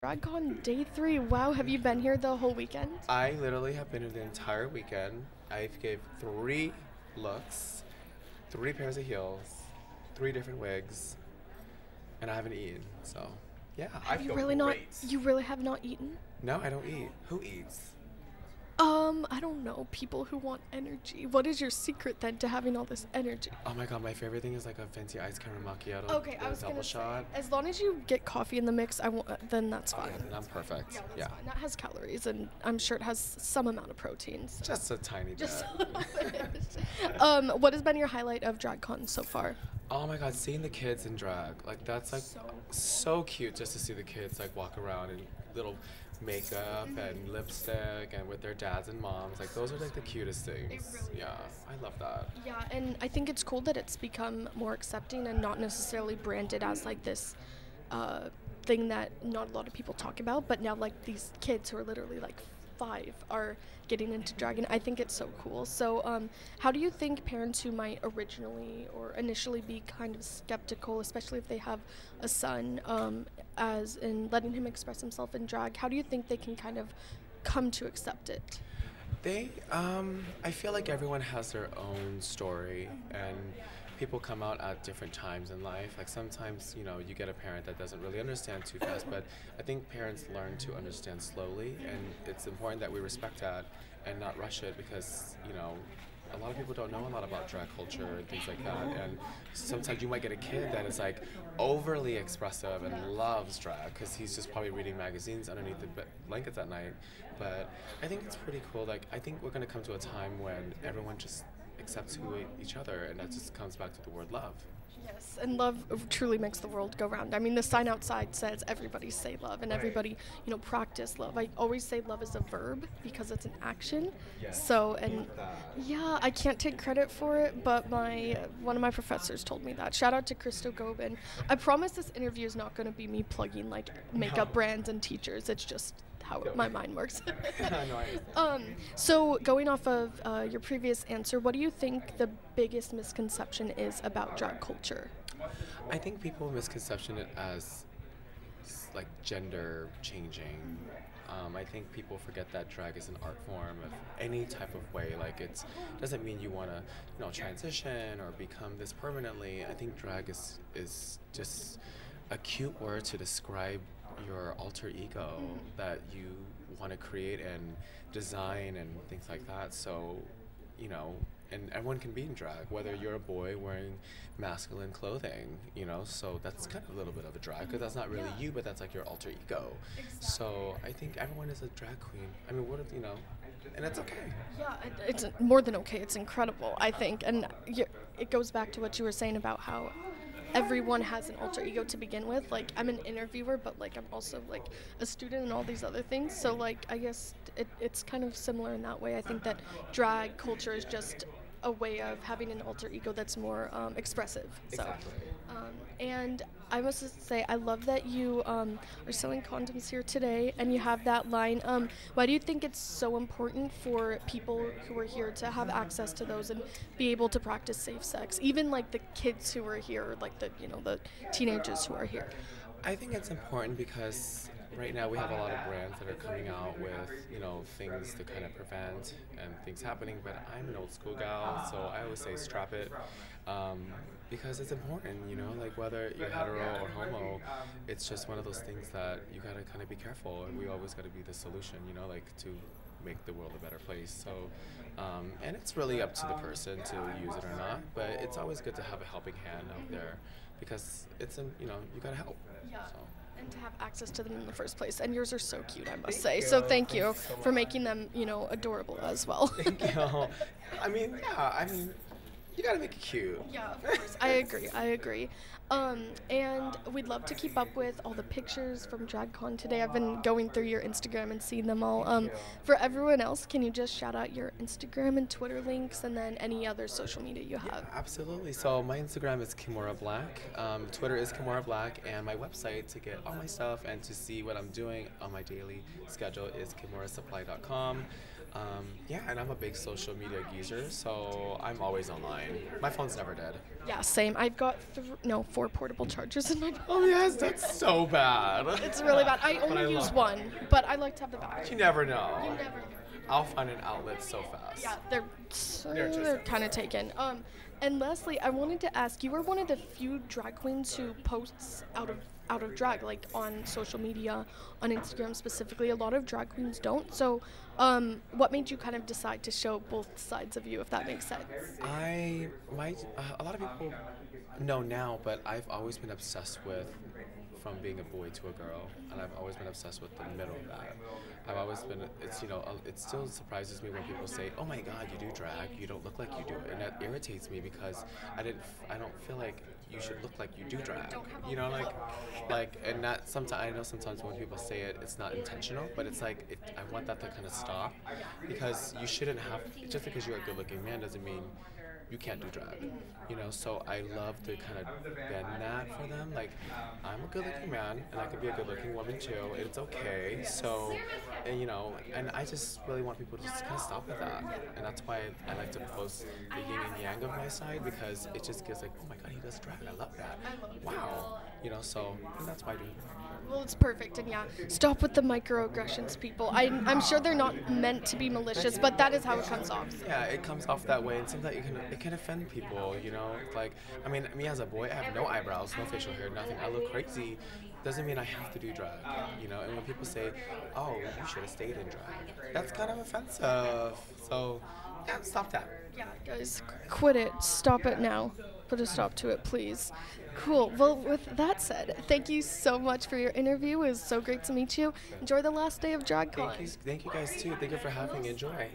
DragCon Day 3. Wow, have you been here the whole weekend? I literally have been here the entire weekend. I gave 3 looks, 3 pairs of heels, 3 different wigs, and I haven't eaten. So, yeah, I feel great. You really have not eaten? No, I don't eat. Who eats? I don't know. People who want energy. What is your secret then to having all this energy? Oh my god, my favorite thing is like a fancy iced caramel macchiato. Okay, I was gonna say, as long as you get coffee in the mix, then that's fine. Okay, then I'm perfect. Yeah, that's fine. That has calories, and I'm sure it has some amount of proteins. So. Just a tiny bit. Just a little bit. What has been your highlight of DragCon so far? Oh my god, seeing the kids in drag, like that's like so cute just to see the kids like walk around in little makeup and lipstick and with their dads and moms. Like those are like the cutest things. Really yeah, is. I love that. Yeah, and I think it's cool that it's become more accepting and not necessarily branded as like this thing that not a lot of people talk about, but now like these kids who are literally like 5 are getting into drag, and I think it's so cool. So how do you think parents who might originally or initially be kind of skeptical, especially if they have a son, as in letting him express himself in drag, how do you think they can kind of come to accept it? I feel like everyone has their own story, and people come out at different times in life. Like sometimes, you get a parent that doesn't really understand too fast, but I think parents learn to understand slowly, and it's important that we respect that and not rush it because, a lot of people don't know a lot about drag culture and things like that, and sometimes you might get a kid that is like overly expressive and loves drag because he's just probably reading magazines underneath the blankets at night. But I think it's pretty cool. Like I think we're going to come to a time when everyone just accepts each other, and that just comes back to the word love. Yes, and love truly makes the world go round. I mean, the sign outside says everybody say love, and everybody, practice love. I always say love is a verb because it's an action. Yes. So, and yeah, I can't take credit for it, but one of my professors told me that. Shout out to Christo Gobin. I promise this interview is not going to be me plugging like makeup brands and teachers. It's just how my mind works. So going off of your previous answer, what do you think the biggest misconception is about drag culture? I think people misconception it as like gender changing. I think people forget that drag is an art form of any type of way. Like it doesn't mean you want to transition or become this permanently. I think drag is just a cute word to describe your alter ego that you want to create and design and things like that. So, and everyone can be in drag, whether you're a boy wearing masculine clothing, so that's kind of a little bit of a drag because that's not really you, but that's like your alter ego. Exactly. So I think everyone is a drag queen. I mean, what if, and it's okay. Yeah, it's more than okay. It's incredible, I think. And it goes back to what you were saying about how everyone has an alter ego to begin with. Like, I'm an interviewer, but like I'm also like a student and all these other things. So like I guess it's kind of similar in that way. I think that drag culture is just a way of having an alter ego that's more expressive. Exactly. And I must say, I love that you are selling condoms here today, and you have that line. Why do you think it's so important for people who are here to have access to those and be able to practice safe sex, even like the kids who are here, like the teenagers who are here? I think it's important because right now we have a lot of brands that are coming out with, things to kind of prevent and things happening, but I'm an old school gal, so I always say strap it, because it's important, like whether you're hetero or homo, it's just one of those things that you gotta kind of be careful, and we always gotta be the solution, like to make the world a better place. So, and it's really up to the person to use it or not, but it's always good to have a helping hand out there because it's you gotta help. Yeah. So. And to have access to them in the first place. And yours are so cute, I must say. So thank you for making them, adorable as well. Thank you. I mean, you gotta make it cute. Yeah, of course. I agree. And we'd love to keep up with all the pictures from DragCon today. I've been going through your Instagram and seeing them all. For everyone else, can you just shout out your Instagram and Twitter links and then any other social media you have? Yeah, absolutely. So my Instagram is Kimora Blac. Twitter is Kimora Blac, and my website to get all my stuff and to see what I'm doing on my daily schedule is kimorasupply.com. Yeah, and I'm a big social media geezer, so I'm always online. My phone's never dead. Yeah, same. I've got 4 portable chargers in my phone. Oh yes, that's so bad. It's really bad. I But only use love one, but I like to have the battery. You never know. You never know. I'll find an outlet so fast. Yeah, They're they're just- kind of taken. And Leslie, I wanted to ask, you are one of the few drag queens who posts out of drag, like on social media, on Instagram specifically. A lot of drag queens don't. So, what made you kind of decide to show both sides of you, if that makes sense? A lot of people know now, but I've always been obsessed with from being a boy to a girl, and I've always been obsessed with the middle of that. I've always been, it still surprises me when people say, "Oh my God, you do drag, you don't look like you do," and that irritates me because I don't feel like you should look like you do drag, you know, and that sometimes I know sometimes when people say it, it's not intentional, but it's like I want that to kind of stop, because you shouldn't have, just because you're a good-looking man doesn't mean you can't do drag, you know. So I love to kind of bend that for them. Like, I'm a good-looking man, and I could be a good-looking woman too. It's okay. So, and, you know, and I just really want people to just kind of stop with that. And that's why I like to post the yin and yang of my side, because it just gives like, oh my God, he does drag. I love that. Wow. You know, so and that's why I do. Well, it's perfect, and yeah, stop with the microaggressions, people. I'm sure they're not meant to be malicious, but that is how it comes off. Yeah, it comes off that way, and sometimes it can offend people, you know. Like, I mean, me as a boy, I have no eyebrows, no facial hair, nothing. I look crazy. Doesn't mean I have to do drag, you know. And when people say, "Oh, you should have stayed in drag," that's kind of offensive. So, yeah, stop that. Yeah, guys, quit it. Stop it now. Put a stop to it, please. Cool. Well, with that said, thank you so much for your interview. It was so great to meet you. Enjoy the last day of DragCon. Thank you guys too. Thank you for having me. Enjoy.